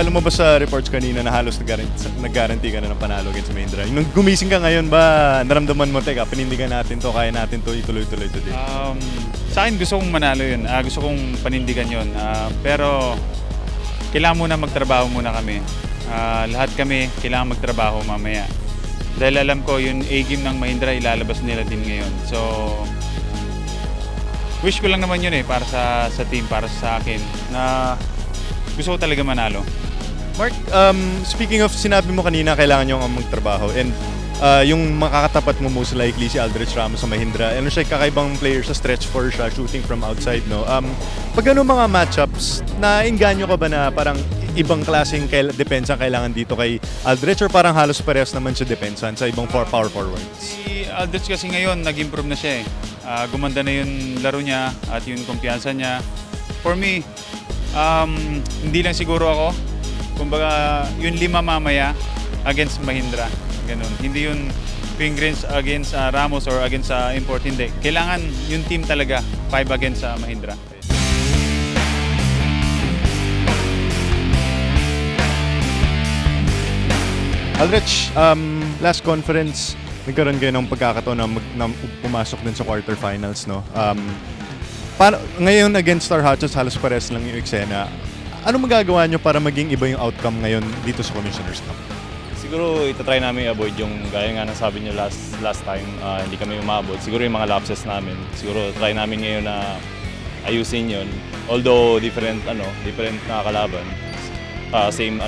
lumabas sa reports kanina na halos nag-guarantee ka na ng panalo against Mahindra. Nung gumising ka ngayon ba, naramdaman mo, teka, panindigan natin to, kaya natin to, ituloy-tuloy today? Sa akin gusto kong manalo yun. Gusto kong panindigan yun. Pero kailangan muna magtrabaho muna kami. Lahat kami kailangan magtrabaho mamaya. Dahil alam ko yung A-game ng Mahindra ilalabas nila din ngayon. So, wish ko lang naman yun para sa team, para sa akin, na gusto ko talaga manalo. Mark, speaking of, sinabi mo kanina kailangan nyo ang magtrabaho and yung makakatapat mo most likely si Aldrich Ramos sa Mahindra. Ano siya, kakaibang player sa stretch 4 siya, shooting from outside, no? Pag ano mga matchups, nainganyo ka ba na parang ibang klaseng depensa kailangan dito kay Aldrich or parang halos parehas naman siya depensan sa ibang power forwards? Si Aldrich kasi ngayon, nag-improve na siya gumanda na yung laro niya at yung kumpiyansa niya. For me, hindi lang siguro ako. Kumbaga, yung 5 mamaya against Mahindra. Ganun. Hindi yung Penguins against Ramos or against Import. Hindi. Kailangan yung team talaga 5 against Mahindra. Aldrich, last conference, nagkaroon kayo ng pagkakataon na pumasok din sa quarterfinals, no? Ngayon against Star Hatchets, halos pares lang yung eksena. Ano magagawa nyo para maging iba yung outcome ngayon dito sa Commissioner's Cup? Siguro itatry namin i-avoid yung gaya nga ng sabi nyo last time, hindi kami umabot. Siguro yung mga lapses namin. Siguro try namin ngayon na ayusin yun. Although different na kalaban. Same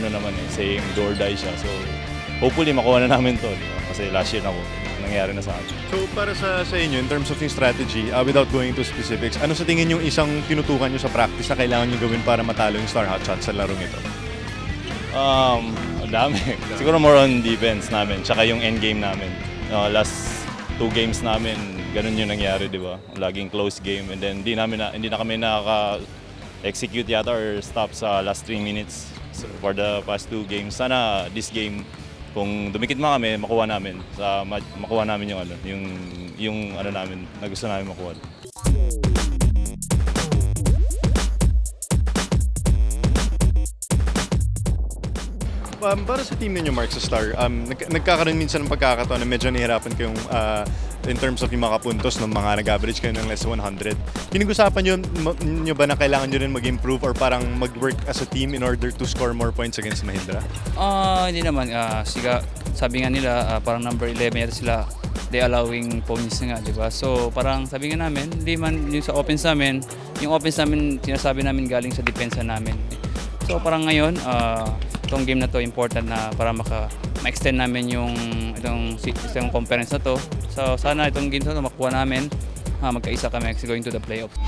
same door die siya. So hopefully makuha na namin to. Diba? Kasi last year nangyari na sa akin. So para sa inyo, in terms of yung strategy, without going to specifics, ano sa tingin yung isang tinutukan nyo sa practice na kailangan nyo gawin para matalo yung Star Hotshots sa larong ito? Dami. Siguro more on defense namin, tsaka yung end game namin. Last 2 games namin, ganun yung nangyari, di ba? Laging close game and then hindi na kami nakaka-execute yata or stop sa last 3 minutes for the past 2 games. Sana this game, kung dumikit man kami, makuha namin yung namin na gusto namin makuha. Para sa team ninyo, Mark, sa Star, nagkakaroon minsan ng pagkakataon na medyo nahihirapan kayong in terms of yung mga puntos ng mga nag-average kayo ng less than 100. Pinag-usapan nyo ba na kailangan nyo rin mag-improve or parang mag-work as a team in order to score more points against Mahindra? Hindi naman. Sabi nga nila, parang number 11 yata sila, they allowing points nga, di ba? So parang sabi nga namin, hindi man yung sa offense namin, yung offense namin, sinasabi namin galing sa depensa namin. So parang ngayon, itong game na to important na para ma-extend namin itong conference na to. So sana itong game na to makuha namin, magkaisa kami going to the playoffs.